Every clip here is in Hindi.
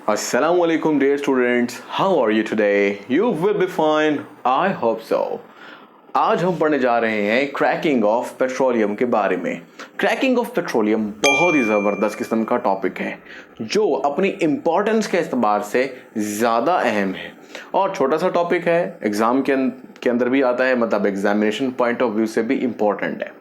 Assalamu alaikum dear students, how are you today? You will be fine, I hope so. आज हम पढ़ने जा रहे हैं क्रैकिंग ऑफ पेट्रोलियम के बारे में। क्रैकिंग ऑफ पेट्रोलियम बहुत ही ज़बरदस्त किस्म का टॉपिक है जो अपनी इम्पोर्टेंस के एतबार से ज़्यादा अहम है और छोटा सा टॉपिक है, एग्ज़ाम के अंदर भी आता है, मतलब एग्जामिनेशन पॉइंट ऑफ व्यू से भी इम्पोर्टेंट है।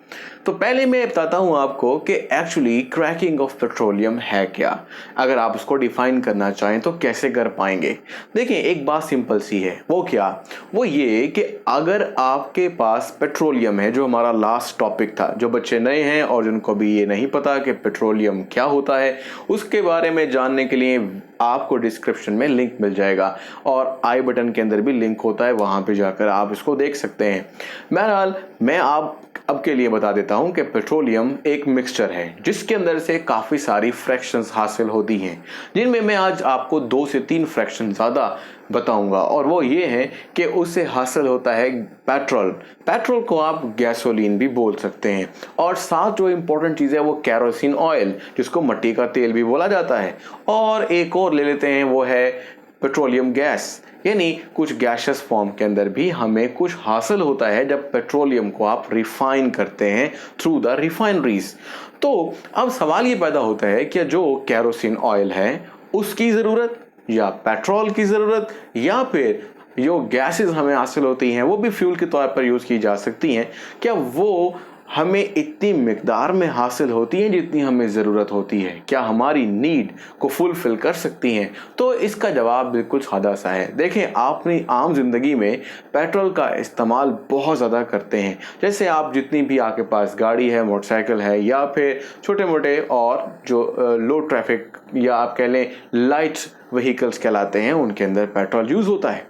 तो पहले मैं बताता हूँ आपको कि एक्चुअली क्रैकिंग ऑफ पेट्रोलियम है क्या। अगर आप उसको डिफाइन करना चाहें तो कैसे कर पाएंगे। देखिए, एक बात सिंपल सी है, वो क्या, वो ये कि अगर आपके पास पेट्रोलियम है, जो हमारा लास्ट टॉपिक था, जो बच्चे नए हैं और जिनको भी ये नहीं पता कि पेट्रोलियम क्या होता है, उसके बारे में जानने के लिए आपको डिस्क्रिप्शन में लिंक मिल जाएगा और आई बटन के अंदर भी लिंक होता है, वहां पे जाकर आप इसको देख सकते हैं। बहरहाल मैं आप अब के लिए बता देता हूं कि पेट्रोलियम एक मिक्सचर है जिसके अंदर से काफ़ी सारी फ्रैक्शंस हासिल होती हैं, जिनमें मैं आज आपको 2 से 3 फ्रैक्शन ज़्यादा बताऊंगा। और वो ये है कि उससे हासिल होता है पेट्रोल। पेट्रोल को आप गैसोलीन भी बोल सकते हैं, और साथ जो इम्पोर्टेंट चीज़ है वो कैरोसिन ऑयल, जिसको मिट्टी का तेल भी बोला जाता है। और एक और ले लेते हैं, वो है पेट्रोलियम गैस, यानी कुछ गैसियस फॉर्म के अंदर भी हमें कुछ हासिल होता है जब पेट्रोलियम को आप रिफाइन करते हैं थ्रू द रिफाइनरीज। तो अब सवाल ये पैदा होता है कि जो कैरोसिन ऑयल है उसकी ज़रूरत या पेट्रोल की ज़रूरत, या फिर जो गैसेस हमें हासिल होती हैं वो भी फ्यूल के तौर पर यूज़ की जा सकती हैं, क्या वो हमें इतनी मिकदार में हासिल होती हैं जितनी हमें ज़रूरत होती है? क्या हमारी नीड को फुलफिल कर सकती हैं? तो इसका जवाब बिल्कुल सादा सा है। देखें, आप अपनी आम जिंदगी में पेट्रोल का इस्तेमाल बहुत ज़्यादा करते हैं। जैसे आप जितनी भी आपके पास गाड़ी है, मोटरसाइकिल है, या फिर छोटे मोटे और जो लो ट्रैफिक या आप कह लें लाइट व्हीकल्स कहलाते हैं, उनके अंदर पेट्रोल यूज़ होता है।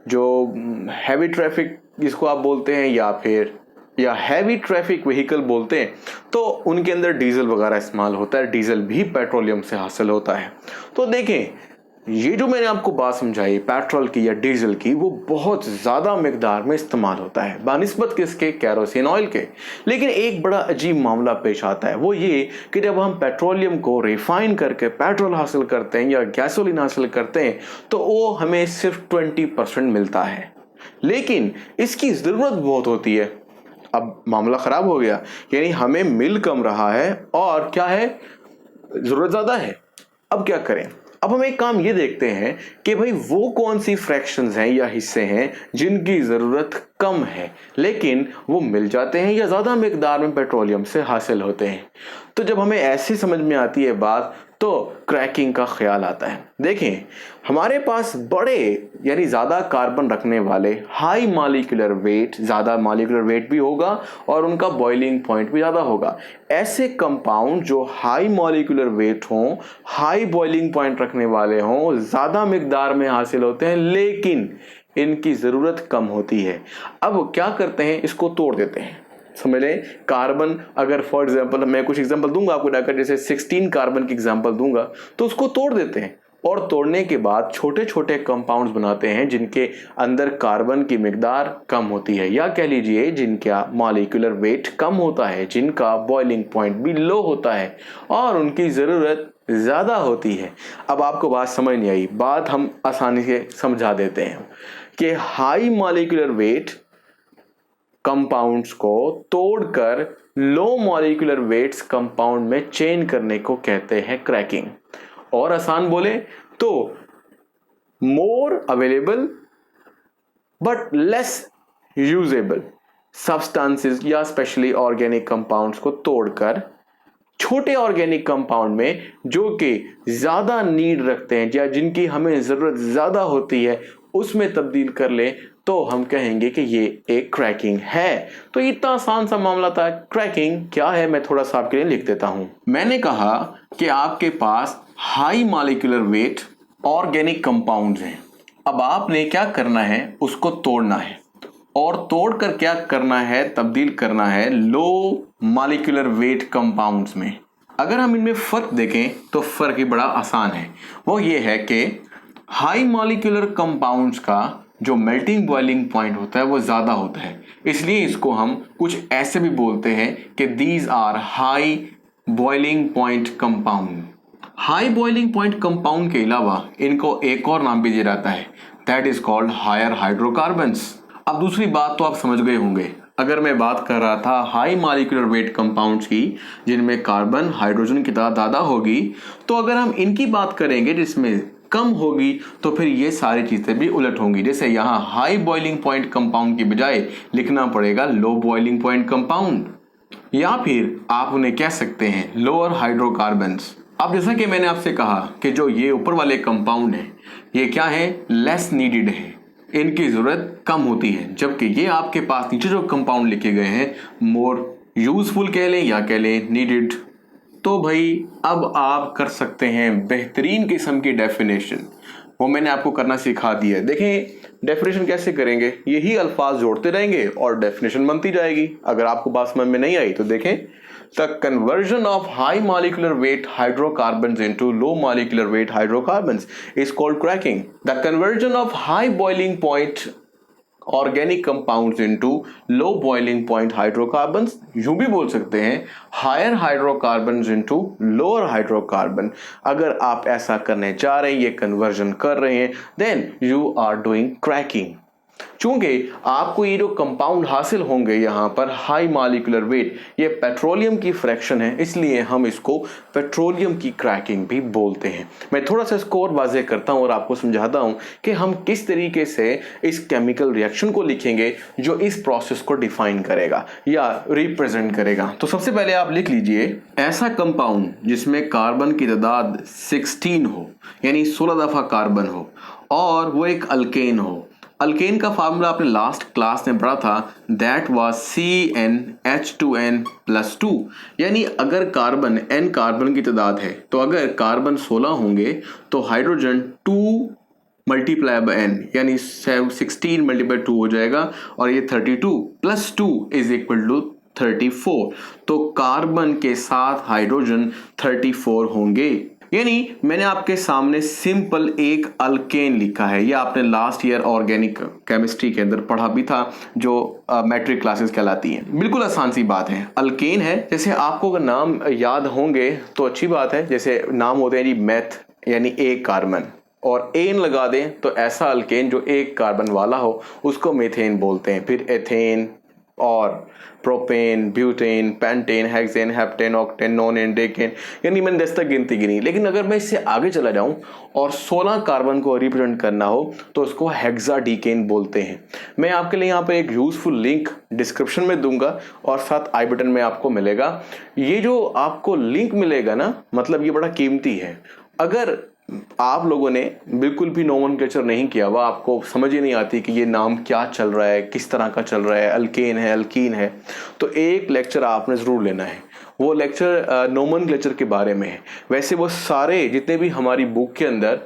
जो हैवी ट्रैफिक जिसको आप बोलते हैं या हैवी ट्रैफिक व्हीकल बोलते हैं, तो उनके अंदर डीजल वगैरह इस्तेमाल होता है। डीजल भी पेट्रोलियम से हासिल होता है। तो देखें, ये जो मैंने आपको बात समझाई पेट्रोल की या डीजल की, वो बहुत ज़्यादा मिकदार में इस्तेमाल होता है बानिस्बत किसके, कैरोसिन ऑयल के। लेकिन एक बड़ा अजीब मामला पेश आता है, वो ये कि जब हम पेट्रोलियम को रिफाइन करके पेट्रोल हासिल करते हैं या गैसोलीन हासिल करते हैं तो वो हमें सिर्फ 20% मिलता है, लेकिन इसकी ज़रूरत बहुत होती है। अब मामला ख़राब हो गया, यानी हमें मिल कम रहा है और क्या है, ज़रूरत ज़्यादा है। अब क्या करें? अब हम एक काम ये देखते हैं कि भाई वो कौन सी फ्रैक्शंस हैं या हिस्से हैं जिनकी ज़रूरत कम है लेकिन वो मिल जाते हैं या ज़्यादा मिकदार में पेट्रोलियम से हासिल होते हैं। तो जब हमें ऐसी समझ में आती है बात, तो क्रैकिंग का ख्याल आता है। देखें, हमारे पास बड़े यानी ज़्यादा कार्बन रखने वाले हाई मॉलिक्यूलर वेट, ज़्यादा मॉलिक्यूलर वेट भी होगा और उनका बॉइलिंग पॉइंट भी ज़्यादा होगा। ऐसे कंपाउंड जो हाई मॉलिक्यूलर वेट हों, हाई बॉइलिंग पॉइंट रखने वाले हों, ज़्यादा मिकदार में हासिल होते हैं, लेकिन इनकी ज़रूरत कम होती है। अब क्या करते हैं, इसको तोड़ देते हैं। समझ लें, कार्बन, अगर फॉर एग्जांपल मैं कुछ एग्जांपल दूंगा आपको डाकर, जैसे 16 कार्बन की एग्जांपल दूंगा, तो उसको तोड़ देते हैं और तोड़ने के बाद छोटे छोटे कंपाउंड्स बनाते हैं जिनके अंदर कार्बन की मिकदार कम होती है, या कह लीजिए जिनका मॉलिक्यूलर वेट कम होता है, जिनका बॉइलिंग पॉइंट भी लो होता है और उनकी ज़रूरत ज़्यादा होती है। अब आपको बात समझ नहीं आई, बात हम आसानी से समझा देते हैं कि हाई मॉलिक्यूलर वेट कंपाउंड्स को तोड़कर लो मॉलिक्यूलर वेट्स कंपाउंड में चेंज करने को कहते हैं क्रैकिंग। और आसान बोले तो मोर available but less usable substances या स्पेशली ऑर्गेनिक कंपाउंड्स को तोड़कर छोटे ऑर्गेनिक कंपाउंड में जो कि ज़्यादा नीड रखते हैं या जिनकी हमें ज़रूरत ज़्यादा होती है, उसमें तब्दील कर ले, तो हम कहेंगे कि ये एक क्रैकिंग है। तो इतना आसान सा मामला था। क्रैकिंग क्या है, मैं थोड़ा सा आपके लिए लिख देता हूं। मैंने कहा कि आपके पास high molecular weight organic compounds हैं। अब आपने क्या करना है, उसको तोड़ना है, और तोड़कर क्या करना है, तब्दील करना है लो मॉलिक्यूलर वेट कंपाउंड्स में। अगर हम इनमें फ़र्क देखें तो फ़र्क ही बड़ा आसान है। वो ये है कि हाई मॉलिक्यूलर कंपाउंड्स का जो मेल्टिंग बॉइलिंग पॉइंट होता है वो ज़्यादा होता है, इसलिए इसको हम कुछ ऐसे भी बोलते हैं कि these are high boiling point compound. High boiling point compound के अलावा इनको एक और नाम भी दिया जाता है, that is called higher hydrocarbons. अब दूसरी बात तो आप समझ गए होंगे, अगर मैं बात कर रहा था हाई मॉलिक्यूलर वेट कंपाउंड्स की जिनमें कार्बन हाइड्रोजन की तादाद ज़्यादा होगी, तो अगर हम इनकी बात करेंगे जिसमें कम होगी तो फिर ये सारी चीज़ें भी उलट होंगी। जैसे यहाँ हाई बॉइलिंग पॉइंट कंपाउंड की बजाय लिखना पड़ेगा लो बॉइलिंग पॉइंट कंपाउंड, या फिर आप उन्हें कह सकते हैं लोअर हाइड्रोकार्बन्स। अब जैसा कि मैंने आपसे कहा कि जो ये ऊपर वाले कंपाउंड हैं ये क्या है, लेस नीडेड है, इनकी ज़रूरत कम होती है, जबकि ये आपके पास नीचे जो कंपाउंड लिखे गए हैं मोर यूजफुल कह लें या कह लें नीडेड। तो भाई अब आप कर सकते हैं बेहतरीन किस्म की डेफिनेशन, वो मैंने आपको करना सिखा दिया है। देखें डेफिनेशन कैसे करेंगे, यही अल्फाज जोड़ते रहेंगे और डेफिनेशन बनती जाएगी। अगर आपको बात समझ में नहीं आई तो देखें, the conversion of high molecular weight hydrocarbons into low molecular weight hydrocarbons is called cracking. The conversion of high boiling point organic compounds into low boiling point hydrocarbons, यूं भी बोल सकते हैं higher hydrocarbons into lower hydrocarbon. अगर आप ऐसा करने जा रहे हैं, ये कन्वर्जन कर रहे हैं, then you are doing cracking. चूंकि आपको ये जो कंपाउंड हासिल होंगे यहाँ पर हाई मॉलिक्यूलर वेट, ये पेट्रोलियम की फ्रैक्शन है, इसलिए हम इसको पेट्रोलियम की क्रैकिंग भी बोलते हैं। मैं थोड़ा सा इसको और वाज़ेह करता हूँ और आपको समझाता हूँ कि हम किस तरीके से इस केमिकल रिएक्शन को लिखेंगे जो इस प्रोसेस को डिफाइन करेगा या रिप्रेजेंट करेगा। तो सबसे पहले आप लिख लीजिए ऐसा कंपाउंड जिसमें कार्बन की तादाद 16 हो, यानी 16 दफ़ा कार्बन हो, और वो एक अल्केन हो। अल्केन का फार्मूला आपने लास्ट क्लास में पढ़ा था, दैट वाज CnH2n+2, यानी अगर कार्बन n कार्बन की तादाद है तो अगर कार्बन 16 होंगे तो हाइड्रोजन 2 मल्टीप्लाई बाय n यानी 16 मल्टीप्लाई 2 हो जाएगा, और ये 32 प्लस 2 इज इक्वल टू 34। तो कार्बन के साथ हाइड्रोजन 34 होंगे। यानी मैंने आपके सामने सिंपल एक अल्केन लिखा है, ये आपने लास्ट ईयर ऑर्गेनिक केमिस्ट्री के अंदर पढ़ा भी था, जो मैट्रिक क्लासेस कहलाती हैं। बिल्कुल आसान सी बात है, अल्केन है। जैसे आपको अगर नाम याद होंगे तो अच्छी बात है, जैसे नाम होते हैं जी मेथ यानी एक कार्बन, और एन लगा दें तो ऐसा अल्केन जो एक कार्बन वाला हो उसको मीथेन बोलते हैं। फिर एथेन और propane, butane, pentane, hexane, heptane, octane, नोनेन, decane, यानी मैंने 10 तक गिनती गिनी। लेकिन अगर मैं इससे आगे चला जाऊं और 16 कार्बन को रिप्रेजेंट करना हो तो उसको हेक्साडीकेन बोलते हैं। मैं आपके लिए यहाँ पे एक यूजफुल लिंक डिस्क्रिप्शन में दूंगा और साथ आई बटन में आपको मिलेगा। ये जो आपको लिंक मिलेगा ना, मतलब ये बड़ा कीमती है। अगर आप लोगों ने बिल्कुल भी नोमेनक्लेचर नहीं किया हुआ, आपको समझ ही नहीं आती कि ये नाम क्या चल रहा है, किस तरह का चल रहा है, अल्केन है, अल्कीन है, तो एक लेक्चर आपने ज़रूर लेना है। वो लेक्चर नोमेनक्लेचर के बारे में है। वैसे वो सारे जितने भी हमारी बुक के अंदर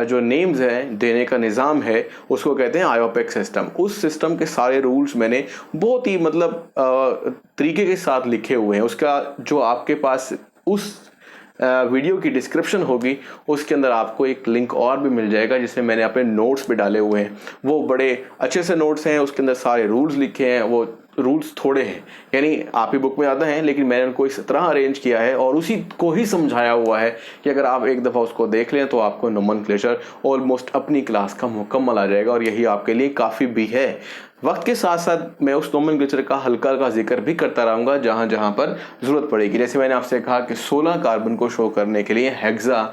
जो नेम्स हैं देने का निज़ाम है उसको कहते हैं आयोपेक सिस्टम। उस सिस्टम के सारे रूल्स मैंने बहुत ही मतलब तरीके के साथ लिखे हुए हैं। उसका जो आपके पास उस वीडियो की डिस्क्रिप्शन होगी उसके अंदर आपको एक लिंक और भी मिल जाएगा जिसमें मैंने अपने नोट्स भी डाले हुए हैं। वो बड़े अच्छे से नोट्स हैं, उसके अंदर सारे रूल्स लिखे हैं। वो रूल्स थोड़े हैं, यानी आप ही बुक में ज़्यादा हैं, लेकिन मैंने उनको इस तरह अरेंज किया है और उसी को ही समझाया हुआ है कि अगर आप एक दफ़ा उसको देख लें तो आपको नोमेनक्लेचर ऑलमोस्ट अपनी क्लास का मुकम्मल आ जाएगा, और यही आपके लिए काफ़ी भी है। वक्त के साथ साथ मैं उस नोमेनक्लेचर का हल्का हल्का जिक्र भी करता रहूँगा जहाँ जहाँ पर ज़रूरत पड़ेगी। जैसे मैंने आपसे कहा कि 16 कार्बन को शो करने के लिए हेक्सा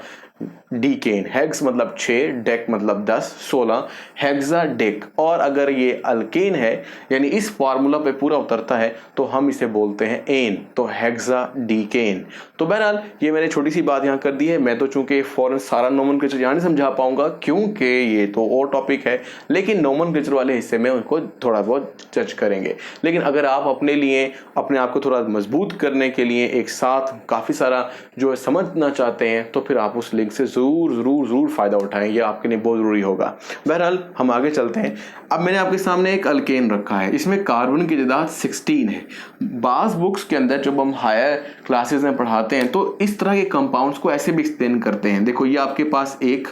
डीकेन, हेक्स मतलब 6, डेक मतलब 10, 16 हेक्सा डेक। और अगर ये अल्केन है यानी इस फार्मूला पे पूरा उतरता है तो हम इसे बोलते हैं एन, तो हेक्सा डीकेन। तो बहरहाल ये मैंने छोटी सी बात यहाँ कर दी है। मैं तो चूंकि फौरन सारा नोमेनक्लेचर यहाँ नहीं समझा पाऊंगा क्योंकि ये तो और टॉपिक है, लेकिन नोमेनक्लेचर वाले हिस्से में उनको थोड़ा बहुत टच करेंगे। लेकिन अगर आप अपने लिए अपने आप को थोड़ा मजबूत करने के लिए एक साथ काफ़ी सारा जो समझना चाहते हैं तो फिर आप उस लिंक से ज़रूर फ़ायदा उठाएं, ये आपके लिए बहुत ज़रूरी होगा। बहरहाल हम आगे चलते हैं। अब मैंने आपके सामने एक अल्केन रखा है, इसमें कार्बन की तादाद 16 है। बाज़ बुक्स के अंदर जब हम हायर क्लासेस में पढ़ाते हैं तो इस तरह के कंपाउंड्स को ऐसे भी एक्सप्लेन करते हैं। देखो ये आपके पास एक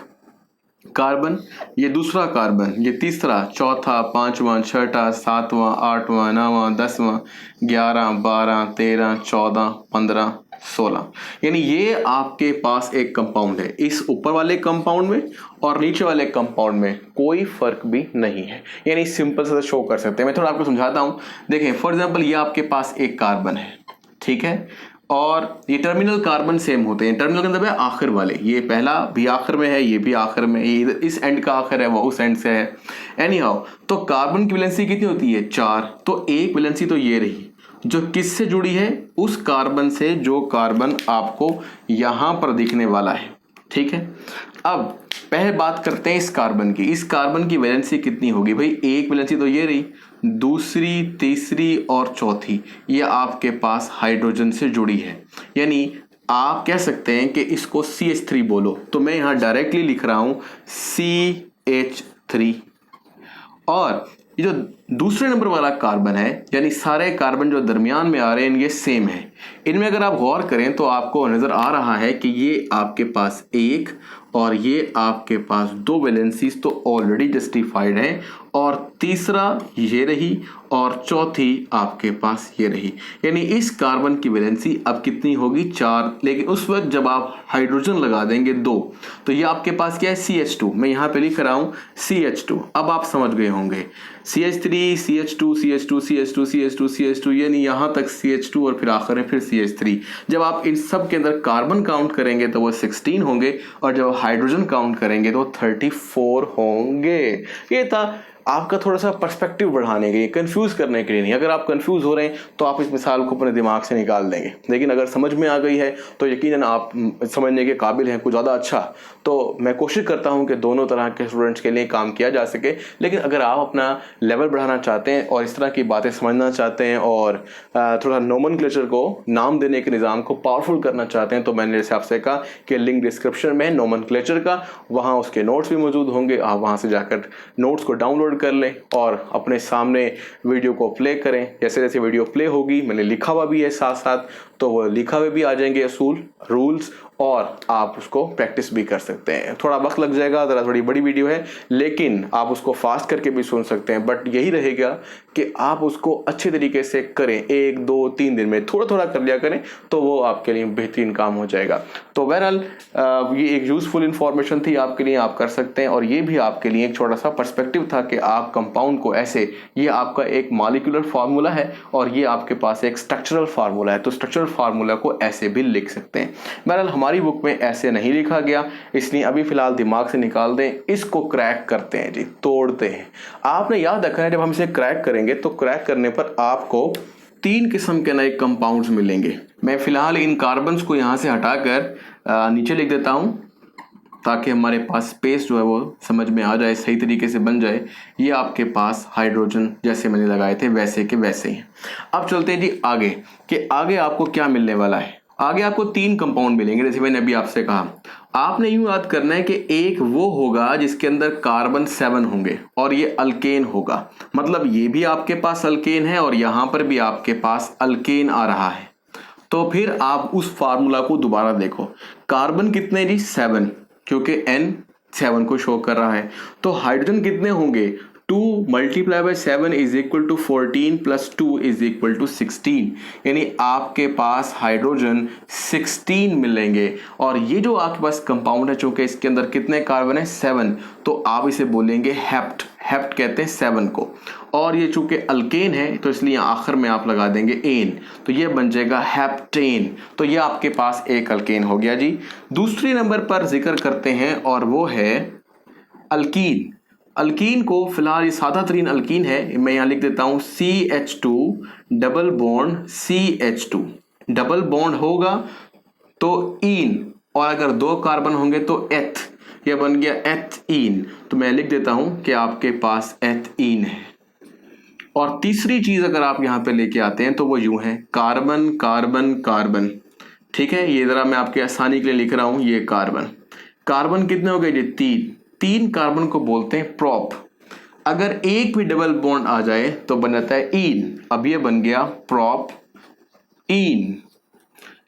कार्बन, ये दूसरा कार्बन, ये तीसरा, चौथा, पांचवा, छठा, सातवां, आठवां, नौवां, 10वां, 11, 12, 13, 14, 15, 16। यानी ये आपके पास एक कंपाउंड है, इस ऊपर वाले कंपाउंड में और नीचे वाले कंपाउंड में कोई फर्क भी नहीं है। यानी सिंपल से शो कर सकते हैं। मैं थोड़ा आपको समझाता हूं। देखें फॉर एग्जांपल ये आपके पास एक कार्बन है, ठीक है, और ये टर्मिनल कार्बन सेम होते हैं। टर्मिनल का मतलब है आखिर वाले, ये पहला भी आखिर में है, ये भी आखिर में, ये इस एंड का आखिर है, वो उस एंड से है। एनी हाउ, तो कार्बन की वैलेंसी कितनी होती है? 4। तो एक वैलेंसी तो ये रही जो किससे जुड़ी है? उस कार्बन से जो कार्बन आपको यहां पर दिखने वाला है, ठीक है। अब पहले बात करते हैं इस कार्बन की। इस कार्बन की वैलेंसी कितनी होगी भाई? एक वैलेंसी तो ये रही, दूसरी, तीसरी और चौथी ये आपके पास हाइड्रोजन से जुड़ी है। यानी आप कह सकते हैं कि इसको CH3 बोलो, तो मैं यहां डायरेक्टली लिख रहा हूं CH3। और ये जो दूसरे नंबर वाला कार्बन है, यानी सारे कार्बन जो दरमियान में आ रहे हैं ये सेम है। इनमें अगर आप गौर करें तो आपको नजर आ रहा है कि ये आपके पास एक और ये आपके पास दो वैलेंसीज तो ऑलरेडी जस्टिफाइड है, और तीसरा ये रही और चौथी आपके पास ये रही। यानी इस कार्बन की वैलेंसी अब कितनी होगी? 4। लेकिन उस वक्त जब आप हाइड्रोजन लगा देंगे 2, तो ये आपके पास क्या है? CH2। मैं यहां पे लिख रहा हूं CH2। अब आप समझ गए होंगे CH3 CH2 CH2 CH2 CH2 CH2, यानी यहां तक CH2 और फिर आखिर में फिर CH3। जब आप इन सब के अंदर कार्बन काउंट करेंगे तो वो 16 होंगे, और जब हाइड्रोजन काउंट करेंगे तो 34 होंगे। ये था आपका थोड़ा सा पर्सपेक्टिव बढ़ाने के लिए, कंफ्यूज करने के लिए नहीं। अगर आप कंफ्यूज हो रहे हैं तो आप इस मिसाल को अपने दिमाग से निकाल देंगे, लेकिन अगर समझ में आ गई है तो यकीनन आप समझने के काबिल हैं कुछ ज़्यादा अच्छा। तो मैं कोशिश करता हूं कि दोनों तरह के स्टूडेंट्स के लिए काम किया जा सके। लेकिन अगर आप अपना लेवल बढ़ाना चाहते हैं और इस तरह की बातें समझना चाहते हैं और थोड़ा नोमेनक्लेचर को, नाम देने के निज़ाम को पावरफुल करना चाहते हैं, तो मैंने जैसे आपसे कहा कि लिंक डिस्क्रिप्शन में नोमेनक्लेचर का, वहाँ उसके नोट्स भी मौजूद होंगे। आप वहाँ से जाकर नोट्स को डाउनलोड कर लें और अपने सामने वीडियो को प्ले करें। जैसे जैसे वीडियो प्ले होगी, मैंने लिखा हुआ भी है साथ साथ, तो वो लिखा हुए भी आ जाएंगे असूल, रूल्स, और आप उसको प्रैक्टिस भी कर सकते हैं। थोड़ा वक्त लग जाएगा, ज़रा थोड़ी बड़ी वीडियो है, लेकिन आप उसको फास्ट करके भी सुन सकते हैं। बट यही रहेगा कि आप उसको अच्छे तरीके से करें, 1 2 3 दिन में थोड़ा थोड़ा कर लिया करें, तो वो आपके लिए बेहतरीन काम हो जाएगा। तो बहरहाल ये एक यूजफुल इंफॉर्मेशन थी आपके लिए, आप कर सकते हैं। और ये भी आपके लिए एक छोटा सा पर्सपेक्टिव था कि आप कंपाउंड को ऐसे, ये आपका एक मॉलिक्यूलर फार्मूला है और ये आपके पास एक स्ट्रक्चरल फार्मूला है, तो स्ट्रक्चरल फार्मूला को ऐसे भी लिख सकते हैं। बहरहाल हमारी बुक में ऐसे नहीं लिखा गया, इसलिए अभी फिलहाल दिमाग से निकाल दें। इसको क्रैक करते हैं जी, तोड़ते हैं। आपने याद रखना है जब हम इसे क्रैक करेंगे तो क्रैक करने पर आपको 3 किस्म के नए कंपाउंड्स मिलेंगे। मैं फिलहाल इन कार्बन्स को यहां से हटाकर नीचे लिख देता हूं, ताकि हमारे पास स्पेस जो है वो समझ में आ जाए, सही तरीके से बन जाए। ये आपके पास हाइड्रोजन जैसे मैंने लगाए थे वैसे के वैसे ही। अब चलते हैं जी आगे, कि आगे आपको क्या मिलने वाला है। आगे आपको 3 कंपाउंड मिलेंगे, जैसे मैंने अभी आपसे कहा। आपने यूं याद करना है कि एक वो होगा जिसके अंदर कार्बन 7 होंगे और ये अल्केन होगा, मतलब ये भी आपके पास अल्केन है और यहां पर भी आपके पास अल्केन आ रहा है। तो फिर आप उस फार्मूला को दोबारा देखो। कार्बन कितने जी? 7, क्योंकि N 7 को शो कर रहा है। तो हाइड्रोजन कितने होंगे? 2 × 7 = 14 + 2 = 16। यानी आपके पास हाइड्रोजन 16 मिलेंगे। और ये जो आपके पास कंपाउंड है, चूंकि इसके अंदर कितने कार्बन है? 7, तो आप इसे बोलेंगे हेप्ट। हेप्ट कहते हैं 7 को। और ये चूंकि अल्केन है तो इसलिए आखिर में आप लगा देंगे एन, तो ये बन जाएगा हेप्टेन। तो ये आपके पास एक अल्केन हो गया जी। दूसरे नंबर पर जिक्र करते हैं और वो है अल्कीन। अल्कीन को फिलहाल ये सादा तरीन अल्कीन है, मैं यहां लिख देता हूं CH2 double bond CH2। Double bond होगा तो ईन, और अगर 2 कार्बन होंगे तो एथ, यह बन गया एथीन। तो मैं लिख देता हूं कि आपके पास एथीन है। और तीसरी चीज अगर आप यहां पे लेके आते हैं तो वो यूं है, कार्बन कार्बन कार्बन। ठीक है, ये जरा मैं आपके आसानी के लिए लिख रहा हूं, ये कार्बन। कार्बन कितने हो गए जी? 3 कार्बन को बोलते हैं प्रोप। अगर एक भी डबल बॉन्ड आ जाए तो बन जाता है ईन। अब ये बन गया प्रोप ईन।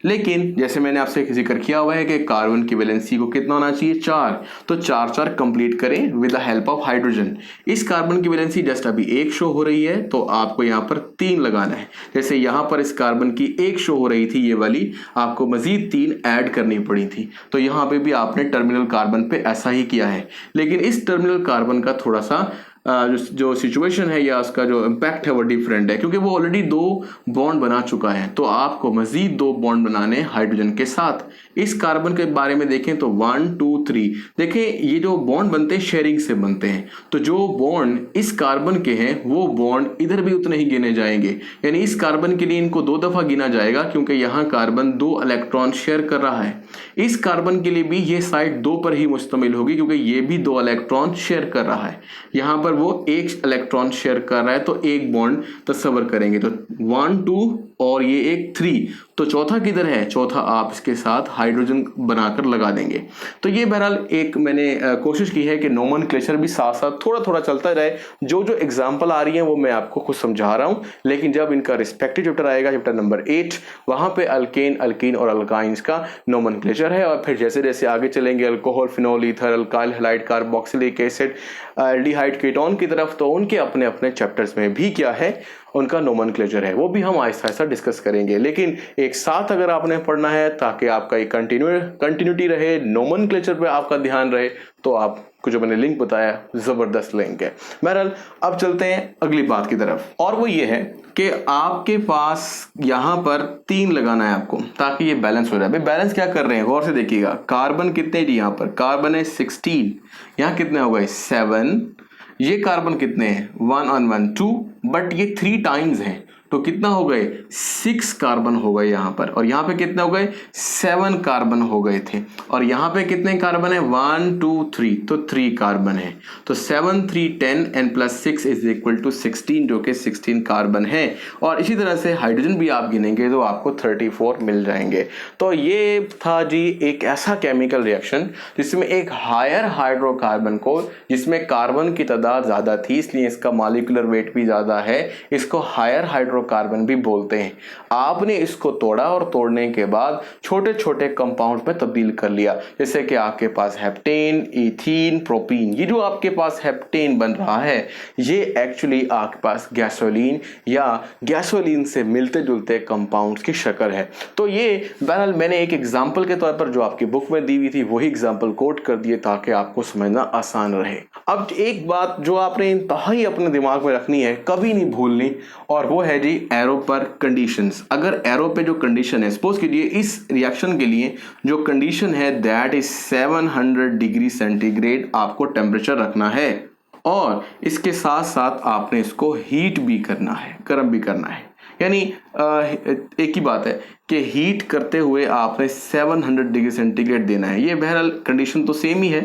लेकिन जैसे मैंने आपसे जिक्र किया हुआ है कि कार्बन की वैलेंसी को कितना होना चाहिए, 4, तो 4 4 कंप्लीट करें with the help of hydrogen. इस कार्बन की वैलेंसी जस्ट अभी 1 शो हो रही है, तो आपको यहाँ पर 3 लगाना है। जैसे यहाँ पर इस कार्बन की 1 शो हो रही थी ये वाली, आपको मजीद 3 ऐड करनी पड़ी थी। तो यहाँ पे भी आपने टर्मिनल कार्बन पे ऐसा ही किया है, लेकिन इस टर्मिनल कार्बन का थोड़ा सा जो सिचुएशन है या उसका जो इम्पैक्ट है वो डिफरेंट है, क्योंकि वो ऑलरेडी 2 बॉन्ड बना चुका है। तो आपको मजीद 2 बॉन्ड बनाने हाइड्रोजन के साथ। इस कार्बन के बारे में देखें तो 1 2 3, देखें ये जो बॉन्ड बनते हैं शेयरिंग से बनते हैं, तो जो बॉन्ड इस कार्बन के हैं वो बॉन्ड इधर भी उतने ही गिने जाएंगे। यानी इस कार्बन के लिए इनको 2 दफा गिना जाएगा, क्योंकि यहाँ कार्बन 2 इलेक्ट्रॉन शेयर कर रहा है। इस कार्बन के लिए भी ये साइड 2 पर ही मुश्तमिल होगी, क्योंकि ये भी 2 इलेक्ट्रॉन शेयर कर रहा है। यहाँ पर वो 1 इलेक्ट्रॉन शेयर कर रहा है, तो 1 बॉन्ड तस्वर करेंगे, तो 1 2 और ये एक 3, तो चौथा किधर है, चौथा आप इसके साथ हाइड्रोजन बनाकर लगा देंगे। तो ये बहरहाल एक मैंने कोशिश की है कि नोमेनक्लेचर भी साथ साथ थोड़ा थोड़ा चलता रहे। जो जो एग्जांपल आ रही हैं वो मैं आपको खुद समझा रहा हूं, लेकिन जब इनका रिस्पेक्टिव चैप्टर आएगा, चैप्टर नंबर 8, वहां पे अल्केन, अल्कीन और अल्काइंस का नोमेनक्लेचर है। और फिर जैसे जैसे आगे चलेंगे alcohol, phenol, ether, alkyl halide, carboxylic acid, aldehyde, ketone की तरफ, तो उनके अपने अपने चैप्टर्स में भी क्या है, उनका नोमेनक्लेचर है, वो भी हम आहिस्ता आहिस्ता डिस्कस करेंगे। लेकिन एक साथ अगर आपने पढ़ना है ताकि आपका एक कंटिन्यूटी रहे, नोमेनक्लेचर पे आपका ध्यान रहे, तो आपको जो मैंने लिंक बताया जबरदस्त लिंक है। बहरहाल अब चलते हैं अगली बात की तरफ, और वो ये है कि आपके पास यहाँ पर 3 लगाना है आपको, ताकि ये बैलेंस हो जाए। भाई बैलेंस क्या कर रहे हैं, गौर से देखिएगा। कार्बन कितने जी, यहाँ पर कार्बन है 16, यहाँ कितने हो गए 7, ये कार्बन कितने हैं 1 on 1 2, बट ये 3 टाइम्स हैं, तो कितना हो गए 6 कार्बन हो गए यहाँ पर, और यहाँ पे कितने हो गए 7 कार्बन हो गए थे। और यहाँ पे कितने कार्बन है 1 2 3, तो 3 कार्बन है, तो 7 3 10 and plus 6 is equal to 16, जो कि 16 कार्बन है। और इसी तरह से हाइड्रोजन भी आप गिनेंगे तो आपको 34 मिल जाएंगे। तो ये था जी एक ऐसा केमिकल रिएक्शन जिसमें एक हायर हाइड्रोकार्बन को, जिसमें कार्बन की तादाद ज्यादा थी इसलिए इसका मॉलिक्यूलर वेट भी ज्यादा है, इसको हायर हाइड्रोकार्बन भी बोलते हैं। आपने इसको तोड़ा और तोड़ने के बाद छोटे छोटे कंपाउंड्स में तब्दील कर लिया, जैसे कि आपके पास हेप्टेन, इथीन, प्रोपीन। ये जो आपके पास हेप्टेन बन रहा है ये एक्चुअली आपके पास गैसोलीन या गैसोलीन से मिलते जुलते कंपाउंड्स की शक्ल है। तो ये बहरहाल मैंने एक एग्जांपल के तौर पर जो आपकी बुक में दी हुई थी वही एग्जांपल कोट कर दिए ताकि आपको समझना आसान रहे। अब एक बात जो आपने इंतहाई अपने दिमाग में रखनी है, कभी नहीं भूलनी, और वो है जी एरो पर कंडीशंस। अगर एरो पे जो कंडीशन है, सपोज कीजिए इस रिएक्शन के लिए जो कंडीशन है दैट इज 700 डिग्री सेंटीग्रेड आपको टेम्परेचर रखना है, और इसके साथ साथ आपने इसको हीट भी करना है, गर्म भी करना है। यानी एक ही बात है कि हीट करते हुए आपने 700 डिग्री सेंटीग्रेड देना है। ये बहरहाल कंडीशन तो सेम ही है,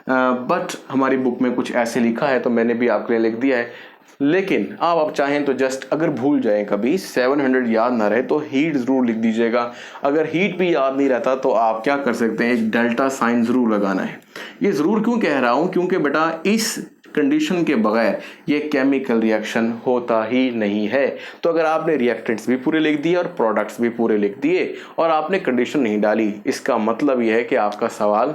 बट हमारी बुक में कुछ ऐसे लिखा है तो मैंने भी आपके लिए लिख दिया है। लेकिन आप चाहें तो जस्ट अगर भूल जाएं कभी 700 याद ना रहे तो हीट जरूर लिख दीजिएगा। अगर हीट भी याद नहीं रहता तो आप क्या कर सकते हैं, एक डेल्टा साइन जरूर लगाना है। ये जरूर क्यों कह रहा हूं, क्योंकि बेटा इस कंडीशन के बगैर ये केमिकल रिएक्शन होता ही नहीं है। तो अगर आपने रिएक्टेंट्स भी पूरे लिख दिए और प्रोडक्ट्स भी पूरे लिख दिए और आपने कंडीशन नहीं डाली, इसका मतलब यह है कि आपका सवाल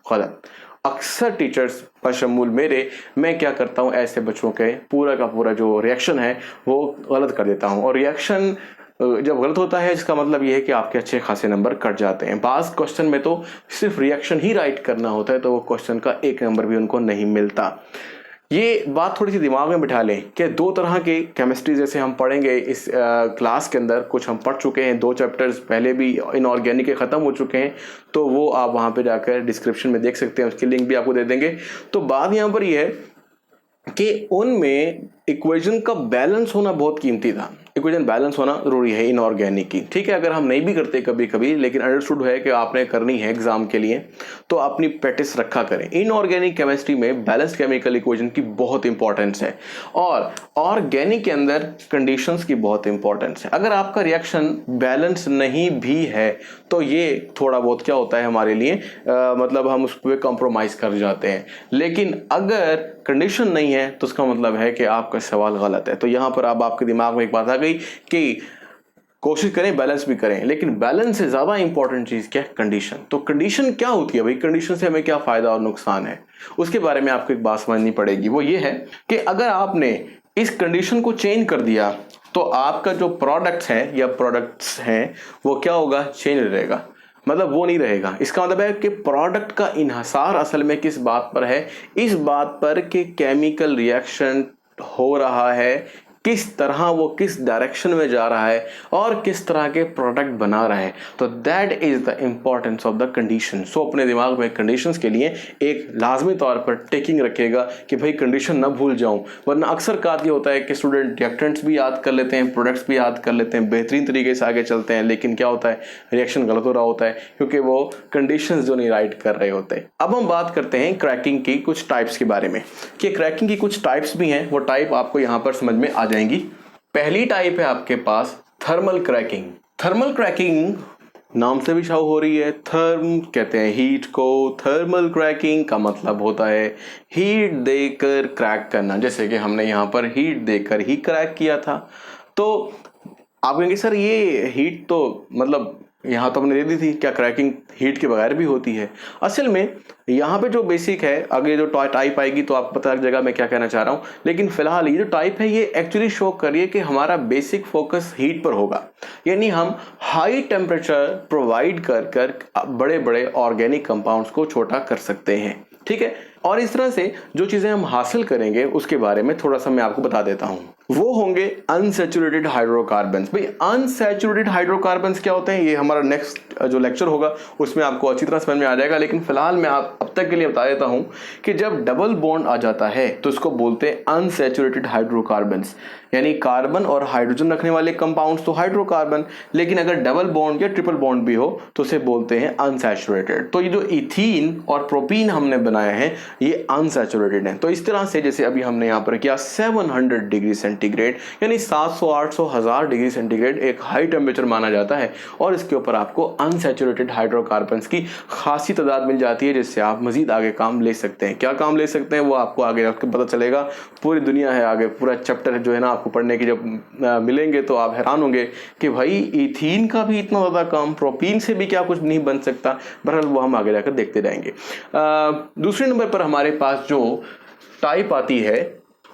गलत। अक्सर टीचर्स बशमूल मेरे, मैं क्या करता हूं, ऐसे बच्चों के पूरा का पूरा जो रिएक्शन है वो गलत कर देता हूं, और रिएक्शन जब गलत होता है इसका मतलब यह है कि आपके अच्छे खासे नंबर कट जाते हैं। बास क्वेश्चन में तो सिर्फ रिएक्शन ही राइट करना होता है, तो वो क्वेश्चन का 1 नंबर भी उनको नहीं मिलता। ये बात थोड़ी सी दिमाग में बिठा लें कि 2 तरह के केमिस्ट्री जैसे हम पढ़ेंगे इस क्लास के अंदर, कुछ हम पढ़ चुके हैं, 2 चैप्टर्स पहले भी इनऑर्गेनिक के ख़त्म हो चुके हैं, तो वो आप वहाँ पे जाकर डिस्क्रिप्शन में देख सकते हैं, उसकी लिंक भी आपको दे देंगे। तो बात यहाँ पर ये है कि उनमें इक्वेशन का बैलेंस होना बहुत कीमती था। इक्वेशन बैलेंस होना जरूरी है इनऑर्गेनिक की, ठीक है। अगर हम नहीं भी करते कभी कभी, लेकिन अंडरस्टूड है कि आपने करनी है एग्जाम के लिए, तो अपनी प्रैक्टिस रखा करें। इनऑर्गेनिक केमिस्ट्री में बैलेंस केमिकल इक्वेशन की बहुत इंपॉर्टेंस है, और ऑर्गेनिक के अंदर कंडीशंस की बहुत इंपॉर्टेंस है। अगर आपका रिएक्शन बैलेंस नहीं भी है तो ये थोड़ा बहुत क्या होता है हमारे लिए, मतलब हम उस पर कॉम्प्रोमाइज कर जाते हैं। लेकिन अगर कंडीशन नहीं है तो उसका मतलब है कि आपका सवाल गलत है। तो यहाँ पर अब आपके दिमाग में एक बात आ गई कि कोशिश करें बैलेंस भी करें, लेकिन बैलेंस से ज़्यादा इंपॉर्टेंट चीज़ क्या है? कंडीशन। तो कंडीशन क्या होती है भाई, कंडीशन से हमें क्या फ़ायदा और नुकसान है, उसके बारे में आपको एक बात समझनी पड़ेगी। वो ये है कि अगर आपने इस कंडीशन को चेंज कर दिया तो आपका जो प्रोडक्ट्स हैं या प्रोडक्ट्स हैं वो क्या होगा, चेंज रहेगा, मतलब वो नहीं रहेगा। इसका मतलब है कि प्रोडक्ट का इन्हिसार असल में किस बात पर है, इस बात पर कि केमिकल रिएक्शन हो रहा है, किस तरह वो किस डायरेक्शन में जा रहा है और किस तरह के प्रोडक्ट बना रहा है। तो that is the importance of the condition. So अपने दिमाग में कंडीशंस के लिए एक लाजमी तौर पर टेकिंग रखेगा कि भाई कंडीशन ना भूल जाऊं, वरना अक्सर का ये होता है कि स्टूडेंट रिएक्टेंट्स भी याद कर लेते हैं, प्रोडक्ट्स भी याद कर लेते हैं, बेहतरीन तरीके से आगे चलते हैं, लेकिन क्या होता है, रिएक्शन गलत हो रहा होता है क्योंकि वो कंडीशंस जो नहीं राइट कर रहे होते। अब हम बात करते हैं क्रैकिंग की कुछ टाइप्स के बारे में, कि क्रैकिंग की कुछ टाइप्स भी हैं, वो टाइप आपको यहाँ पर समझ में आ जाएंगी। पहली टाइप है आपके पास थर्मल क्रैकिंग। थर्मल क्रैकिंग नाम से भी शाव हो रही है, थर्म कहते हैं हीट को, थर्मल क्रैकिंग का मतलब होता है हीट देकर क्रैक करना। जैसे कि हमने यहाँ पर हीट देकर ही क्रैक किया था। तो आप कहेंगे सर ये हीट तो मतलब यहाँ तो हमने दे दी थी, क्या क्रैकिंग हीट के बगैर भी होती है? असल में यहाँ पे जो बेसिक है, आगे जो टाइप आएगी तो आपको पता लग जाएगा मैं क्या कहना चाह रहा हूँ, लेकिन फिलहाल ये जो टाइप है ये एक्चुअली शो करिए कि हमारा बेसिक फोकस हीट पर होगा, यानी हम हाई टेम्परेचर प्रोवाइड कर कर बड़े बड़े ऑर्गेनिक कंपाउंड्स को छोटा कर सकते हैं, ठीक है। और इस तरह से जो चीजें हम हासिल करेंगे उसके बारे में थोड़ा सा मैं आपको बता देता हूं। वो होंगे अनसैचुरेटेड हाइड्रोकार्बन्स। भाई अनसैचुरेटेड हाइड्रोकार्बन्स क्या होते हैं, ये हमारा नेक्स्ट जो लेक्चर होगा उसमें आपको अच्छी तरह समझ में आ जाएगा, लेकिन फिलहाल मैं आप अब तक के लिए बता देता हूं कि जब डबल बॉन्ड आ जाता है तो इसको बोलते हैं अनसैचुरेटेड हाइड्रोकार्बन्स, यानी कार्बन और हाइड्रोजन रखने वाले कंपाउंड्स तो हाइड्रोकार्बन, लेकिन अगर डबल बॉन्ड या ट्रिपल बॉन्ड भी हो तो उसे बोलते हैं अनसैचुरेटेड। तो ये जो इथीन और प्रोपीन हमने बनाए हैं ये अनसैचुरेटेड हैं। तो इस तरह से जैसे अभी हमने यहाँ पर किया 700 डिग्री सेंटीग्रेड, यानी 700 800 1000 डिग्री सेंटीग्रेड एक हाई टेम्परेचर माना जाता है, और इसके ऊपर आपको अनसैचुरेटेड हाइड्रोकार्बन्स की खासी तादाद मिल जाती है, जिससे आप मजीद आगे काम ले सकते हैं। क्या काम ले सकते हैं वो आपको आगे पता चलेगा, पूरी दुनिया है आगे, पूरा चैप्टर जो है ना आपको पढ़ने की जब मिलेंगे तो आप हैरान होंगे कि भाई इथीन का भी इतना ज़्यादा काम, प्रोपीन से भी क्या कुछ नहीं बन सकता। बहरहाल वो हम आगे जाकर देखते रहेंगे। दूसरे नंबर पर हमारे पास जो टाइप आती है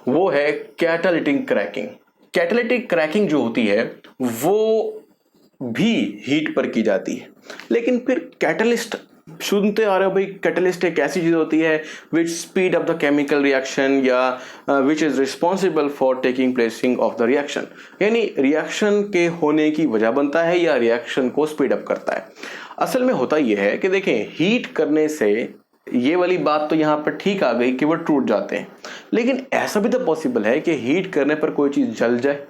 वो है कैटालिटिक क्रैकिंग। कैटालिटिक क्रैकिंग जो होती है वो भी हीट पर की जाती है, लेकिन फिर कैटलिस्ट सुनते आ रहे हो भाई, कैटलिस्ट एक ऐसी चीज होती है which speed up the chemical reaction या which is responsible for taking placing of the reaction, यानी रिएक्शन के होने की वजह बनता है या रिएक्शन को स्पीड अप करता है। असल में होता यह है कि देखें, हीट करने से ये वाली बात तो यहाँ पर ठीक आ गई कि वो टूट जाते हैं, लेकिन ऐसा भी तो पॉसिबल है कि हीट करने पर कोई चीज जल जाए।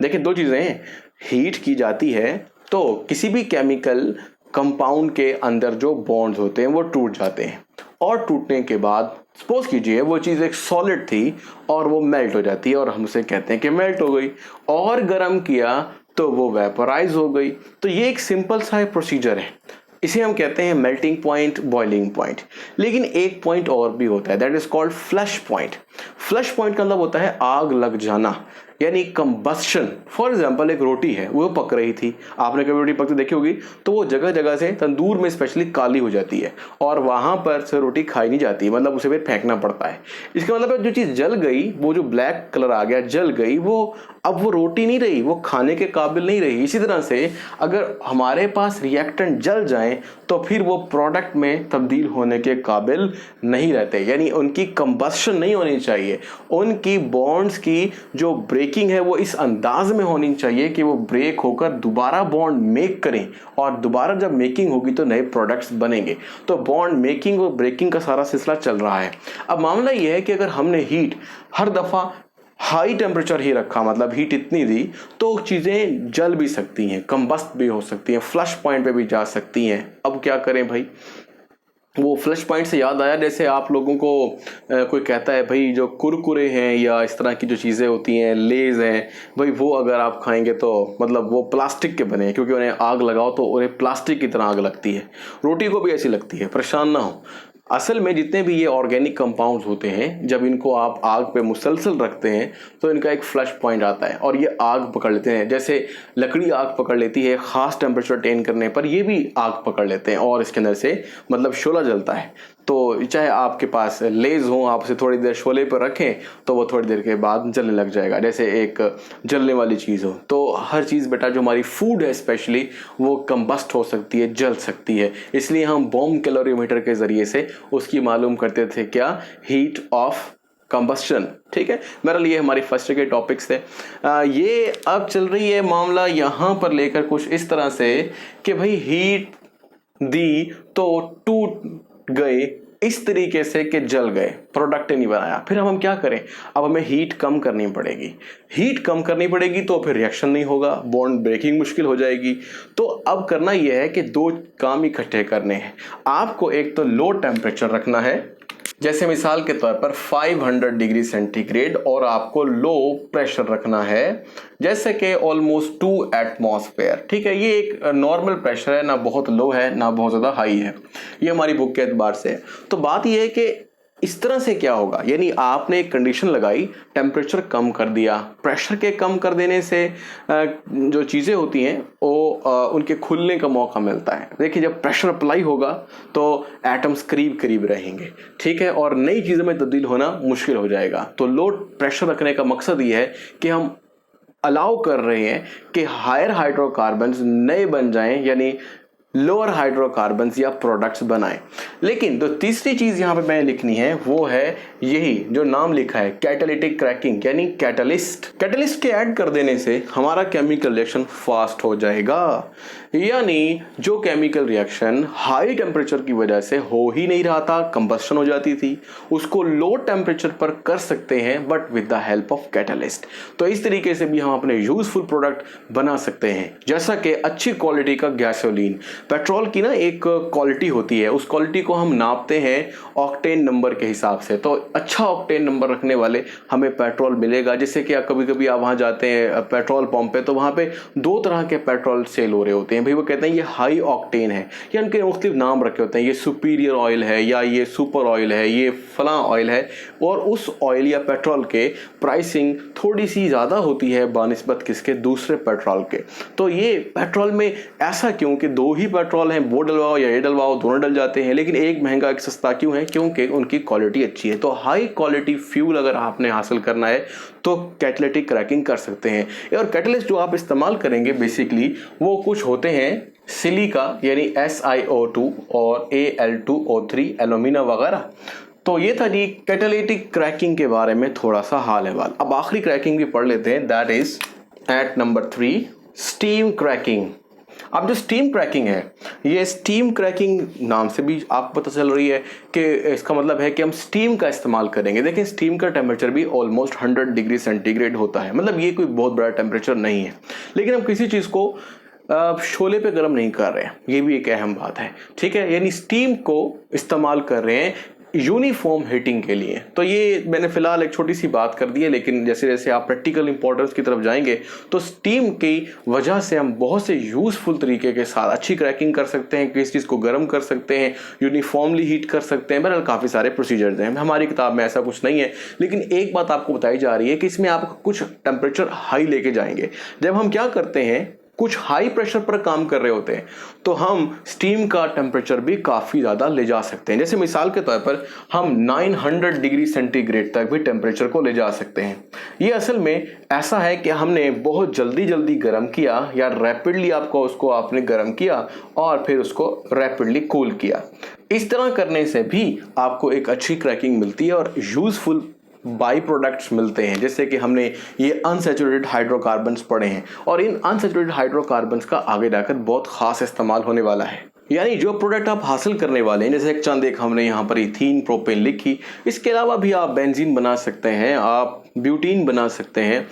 देखिए दो चीजें हैं, हीट की जाती है तो किसी भी केमिकल कंपाउंड के अंदर जो बॉन्ड्स होते हैं वो टूट जाते हैं, और टूटने के बाद सपोज कीजिए वो चीज़ एक सॉलिड थी और वो मेल्ट हो जाती है, और हम उसे कहते हैं कि मेल्ट हो गई, और गर्म किया तो वो वेपराइज हो गई। तो ये एक सिंपल सा प्रोसीजर है, इसे हम कहते हैं मेल्टिंग पॉइंट, बॉइलिंग पॉइंट। लेकिन एक पॉइंट और भी होता है, that is called flash point. Flash point का मतलब होता है आग लग जाना, यानी कंबस्शन। फॉर एग्जांपल एक रोटी है, वो पक रही थी, आपने कभी रोटी पकती देखी होगी, तो वो जगह जगह से तंदूर में स्पेशली काली हो जाती है, और वहां पर से रोटी खाई नहीं जाती, मतलब उसे फिर फेंकना पड़ता है। इसका मतलब जो चीज़ जल गई, वो जो ब्लैक कलर आ गया, जल गई, वो अब वो रोटी नहीं रही, वो खाने के काबिल नहीं रही। इसी तरह से अगर हमारे पास रिएक्टेंट जल जाए तो फिर वो प्रोडक्ट में तब्दील होने के काबिल नहीं रहते, यानी उनकी कंबस्शन नहीं होनी चाहिए, उनकी बॉन्ड्स की जो ब्रेकिंग है वो इस अंदाज में होनी चाहिए कि वो ब्रेक होकर दोबारा बॉन्ड मेक करें, और दोबारा जब मेकिंग होगी तो नए प्रोडक्ट्स बनेंगे। तो बॉन्ड मेकिंग और ब्रेकिंग का सारा सिलसिला चल रहा है। अब मामला ये है कि अगर हमने हीट हर दफ़ा हाई टेम्परेचर ही रखा, मतलब हीट इतनी दी, तो चीज़ें जल भी सकती हैं, कंबस्ट भी हो सकती हैं, फ्लश पॉइंट पे भी जा सकती हैं। अब क्या करें भाई, वो फ्लश पॉइंट से याद आया, जैसे आप लोगों को कोई कहता है भाई जो कुरकुरे हैं या इस तरह की जो चीज़ें होती हैं, लेज हैं, भाई वो अगर आप खाएंगे तो मतलब वो प्लास्टिक के बने हैं, क्योंकि उन्हें आग लगाओ तो उन्हें प्लास्टिक की तरह आग लगती है। रोटी को भी ऐसी लगती है, परेशान ना हो। असल में जितने भी ये ऑर्गेनिक कंपाउंड्स होते हैं, जब इनको आप आग पे मुसलसल रखते हैं तो इनका एक फ्लश पॉइंट आता है और ये आग पकड़ लेते हैं। जैसे लकड़ी आग पकड़ लेती है, ख़ास टेम्परेचर अटेन करने पर ये भी आग पकड़ लेते हैं और इसके अंदर से मतलब शोला जलता है। तो चाहे आपके पास लेज हो, आप उसे थोड़ी देर शोले पर रखें तो वो थोड़ी देर के बाद जलने लग जाएगा, जैसे एक जलने वाली चीज़ हो। तो हर चीज़ बेटा जो हमारी फूड है स्पेशली, वो कंबस्ट हो सकती है, जल सकती है। इसलिए हम बॉम्ब कैलोरीमीटर के ज़रिए से उसकी मालूम करते थे क्या, हीट ऑफ कंबस्शन। ठीक है, मेरे लिए हमारी फर्स्ट के टॉपिक्स थे। ये अब चल रही है मामला यहाँ पर लेकर कुछ इस तरह से कि भाई हीट दी तो टूट गए इस तरीके से कि जल गए, प्रोडक्ट नहीं बनाया। फिर हम क्या करें, अब हमें हीट कम करनी पड़ेगी। हीट कम करनी पड़ेगी तो फिर रिएक्शन नहीं होगा, बॉन्ड ब्रेकिंग मुश्किल हो जाएगी। तो अब करना यह है कि दो काम इकट्ठे करने हैं। आपको एक तो लो टेम्परेचर रखना है, जैसे मिसाल के तौर पर 500 डिग्री सेंटीग्रेड, और आपको लो प्रेशर रखना है जैसे कि ऑलमोस्ट 2 एटमॉस्फेयर। ठीक है, ये एक नॉर्मल प्रेशर है, ना बहुत लो है ना बहुत ज़्यादा हाई है, ये हमारी बुक के एतबार से है। तो बात ये है कि इस तरह से क्या होगा, यानी आपने एक कंडीशन लगाई, टेम्परेचर कम कर दिया। प्रेशर के कम कर देने से जो चीज़ें होती हैं वो उनके खुलने का मौका मिलता है। देखिए, जब प्रेशर अप्लाई होगा तो एटम्स करीब करीब रहेंगे, ठीक है, और नई चीज़ों में तब्दील होना मुश्किल हो जाएगा। तो लो प्रेशर रखने का मकसद ये है कि हम अलाउ कर रहे हैं कि हायर हाइड्रोकार्बन्स नए बन जाएं, यानी लोअर हाइड्रोकार्बन्स या प्रोडक्ट्स बनाएं। लेकिन तो तीसरी चीज यहां पे मैंने लिखनी है वो है यही जो नाम लिखा है, कैटालिटिक क्रैकिंग, यानी कैटलिस्ट। कैटलिस्ट के ऐड कर देने से हमारा केमिकल रिएक्शन फास्ट हो जाएगा, यानी जो केमिकल रिएक्शन हाई टेम्परेचर की वजह से हो ही नहीं रहा था, कंबस्शन हो जाती थी, उसको लो टेम्परेचर पर कर सकते हैं but with the help of catalyst. तो इस तरीके से भी हम अपने यूजफुल प्रोडक्ट बना सकते हैं, जैसा कि अच्छी क्वालिटी का गैसोलीन। पेट्रोल की ना एक क्वालिटी होती है, उस क्वालिटी को हम नापते हैं ऑक्टेन नंबर के हिसाब से। तो अच्छा ऑक्टेन नंबर रखने वाले हमें पेट्रोल मिलेगा। जैसे कि कभी कभी आप वहाँ जाते हैं पेट्रोल पंप पे, तो वहाँ पे दो तरह के पेट्रोल सेल हो रहे होते हैं। भाई वो कहते हैं ये हाई ऑक्टेन है, या उनके मुख्तलिफ नाम रखे होते हैं, ये सुपीरियर ऑयल है, या ये सुपर ऑयल है, ये फलां ऑयल है। और उस ऑयल या पेट्रोल के प्राइसिंग थोड़ी सी ज़्यादा होती है बानिस्बत किसके, दूसरे पेट्रोल के। तो ये पेट्रोल में ऐसा क्यों कि दो ही पेट्रोल हैं, वो डलवाओ या ये डलवाओ, दोनों डल जाते हैं, लेकिन एक महंगा एक सस्ता क्यों है, क्योंकि उनकी क्वालिटी अच्छी है। तो हाई क्वालिटी फ्यूल अगर आपने हासिल करना है तो कैटालिटिक क्रैकिंग कर सकते हैं। और कैटलिस्ट जो आप इस्तेमाल करेंगे बेसिकली वो कुछ होते हैं सिलिका, यानी SiO2 और Al2O3 एल्यूमिना वगैरह। तो ये था जी कैटालिटिक क्रैकिंग के बारे में थोड़ा सा हाल हवाल। अब आखिरी क्रैकिंग भी पढ़ लेते हैं, that is at number 3, steam cracking. अब जो स्टीम क्रैकिंग है, ये स्टीम क्रैकिंग नाम से भी आपको पता चल रही है कि इसका मतलब है कि हम स्टीम का इस्तेमाल करेंगे। देखिए, स्टीम का टेम्परेचर भी ऑलमोस्ट 100 डिग्री सेंटीग्रेड होता है, मतलब ये कोई बहुत बड़ा टेम्परेचर नहीं है। लेकिन हम किसी चीज़ को शोले पे गर्म नहीं कर रहे हैं, ये भी एक अहम बात है। ठीक है, यानी स्टीम को इस्तेमाल कर रहे हैं यूनिफॉर्म हीटिंग के लिए। तो ये मैंने फिलहाल एक छोटी सी बात कर दी है, लेकिन जैसे जैसे आप प्रैक्टिकल इंपॉर्टेंस की तरफ जाएंगे तो स्टीम की वजह से हम बहुत से यूजफुल तरीके के साथ अच्छी क्रैकिंग कर सकते हैं, किसी चीज़ को गर्म कर सकते हैं, यूनिफॉर्मली हीट कर सकते हैं। बहरहाल काफ़ी सारे प्रोसीजर्स हैं, हमारी किताब में ऐसा कुछ नहीं है, लेकिन एक बात आपको बताई जा रही है कि इसमें आप कुछ टेम्परेचर हाई लेके जाएंगे। जब हम क्या करते हैं, कुछ हाई प्रेशर पर काम कर रहे होते हैं, तो हम स्टीम का टेम्परेचर भी काफ़ी ज़्यादा ले जा सकते हैं। जैसे मिसाल के तौर पर हम 900 डिग्री सेंटीग्रेड तक भी टेम्परेचर को ले जा सकते हैं। ये असल में ऐसा है कि हमने बहुत जल्दी जल्दी गर्म किया, या रैपिडली आपने गर्म किया और फिर उसको रैपिडली कूल किया। इस तरह करने से भी आपको एक अच्छी क्रैकिंग मिलती है और यूजफुल बाई प्रोडक्ट्स मिलते हैं। जैसे कि हमने ये अनसैचुरेटेड हाइड्रोकार्बन्स पढ़े हैं, और इन अनसैचुरेटेड हाइड्रोकार्बन्स का आगे जाकर बहुत खास इस्तेमाल होने वाला है। यानी जो प्रोडक्ट आप हासिल करने वाले हैं, जैसे एक चंद एक हमने यहाँ पर इथीन प्रोपेन लिखी, इसके अलावा भी आप बेंजीन बना सकते हैं, आप ब्यूटीन बना सकते हैं।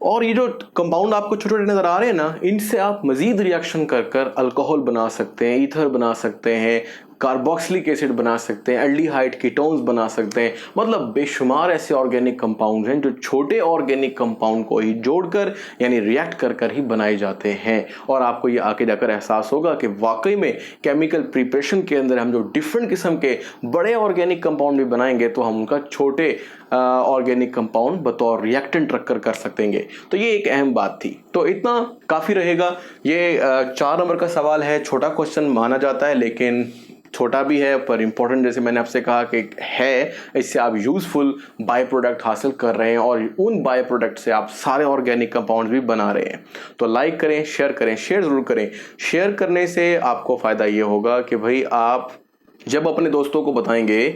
और ये जो कंपाउंड आपको छोटे छोटे नजर आ रहे हैं ना, इनसे आप मजीद रिएक्शन कर कर अल्कोहल बना सकते हैं, ईथर बना सकते हैं, कार्बोक्सिलिक एसिड बना सकते हैं, एल्डिहाइड कीटोन्स बना सकते हैं। मतलब बेशुमार ऐसे ऑर्गेनिक कंपाउंड हैं जो छोटे ऑर्गेनिक कंपाउंड को ही जोड़कर यानी रिएक्ट कर कर ही बनाए जाते हैं। और आपको ये आगे जाकर एहसास होगा कि वाकई में केमिकल प्रिपरेशन के अंदर हम जो डिफरेंट किस्म के बड़े ऑर्गेनिक कंपाउंड भी बनाएंगे तो हम उनका छोटे ऑर्गेनिक कंपाउंड बतौर रिएक्टेंट रखकर कर सकेंगे। तो ये एक अहम बात थी। तो इतना काफ़ी रहेगा। ये 4 नंबर का सवाल है, छोटा क्वेश्चन माना जाता है लेकिन छोटा भी है पर इंपॉर्टेंट, जैसे मैंने आपसे कहा कि है। इससे आप यूजफुल बाय प्रोडक्ट हासिल कर रहे हैं और उन बाय प्रोडक्ट से आप सारे ऑर्गेनिक कंपाउंड भी बना रहे हैं। तो लाइक करें, शेयर ज़रूर करें। शेयर करने से आपको फ़ायदा ये होगा कि भाई आप जब अपने दोस्तों को बताएंगे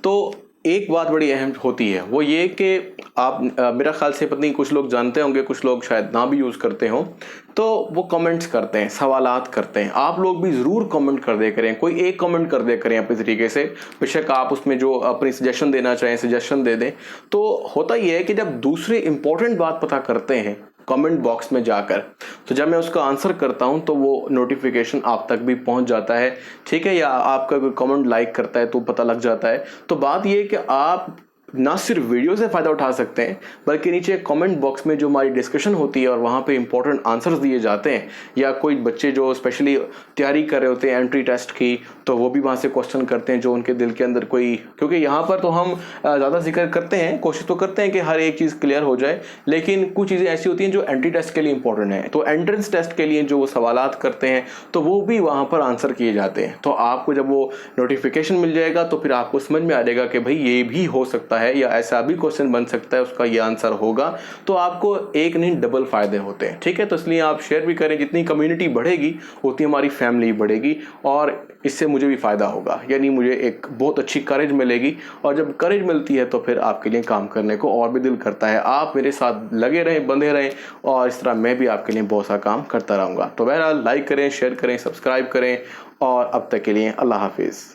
तो एक बात बड़ी अहम होती है, वो ये कि आप मेरा ख्याल से पत्नी कुछ लोग जानते होंगे, कुछ लोग शायद ना भी यूज़ करते हों, तो वो कमेंट्स करते हैं, सवालात करते हैं। आप लोग भी ज़रूर कमेंट कर दे करें, कोई एक कमेंट कर दे करें अपने तरीके से। बेशक आप उसमें जो अपनी सजेशन देना चाहें सजेशन दे दें। तो होता ये है कि जब दूसरे इंपॉर्टेंट बात पता करते हैं कमेंट बॉक्स में जाकर, तो जब मैं उसका आंसर करता हूं तो वो नोटिफिकेशन आप तक भी पहुंच जाता है, ठीक है, या आपका कोई कमेंट लाइक करता है तो पता लग जाता है। तो बात ये है कि आप ना सिर्फ वीडियो से फ़ायदा उठा सकते हैं बल्कि नीचे कमेंट बॉक्स में जो हमारी डिस्कशन होती है और वहाँ पे इंपॉर्टेंट आंसर्स दिए जाते हैं, या कोई बच्चे जो स्पेशली तैयारी कर रहे होते हैं एंट्री टेस्ट की, तो वो भी वहाँ से क्वेश्चन करते हैं जो उनके दिल के अंदर कोई, क्योंकि यहाँ पर तो हम ज़्यादा जिक्र करते हैं, कोशिश तो करते हैं कि हर एक चीज़ क्लियर हो जाए, लेकिन कुछ चीज़ें ऐसी होती हैं जो एंट्री टेस्ट के लिए इंपॉर्टेंट है। तो एंट्रेंस टेस्ट के लिए जो वो सवालात करते हैं तो वो भी वहाँ पर आंसर किए जाते हैं। तो आपको जब वो नोटिफिकेशन मिल जाएगा तो फिर आपको समझ में आ जाएगा कि भाई ये भी हो सकता है या ऐसा भी क्वेश्चन बन सकता है, उसका ये आंसर होगा। तो आपको एक नहीं डबल फायदे होते हैं, ठीक है। तो इसलिए आप शेयर भी करें, जितनी कम्युनिटी बढ़ेगी उतनी हमारी फैमिली बढ़ेगी और इससे मुझे भी फायदा होगा, यानी मुझे एक बहुत अच्छी करेज मिलेगी। और जब करेज मिलती है तो फिर आपके लिए काम करने को और भी दिल करता है। आप मेरे साथ लगे रहें, बंधे रहें और इस तरह मैं भी आपके लिए बहुत सा काम करता रहूँगा। तो बहरहाल लाइक करें, शेयर करें, सब्सक्राइब करें और अब तक के लिए अल्लाह हाफिज़।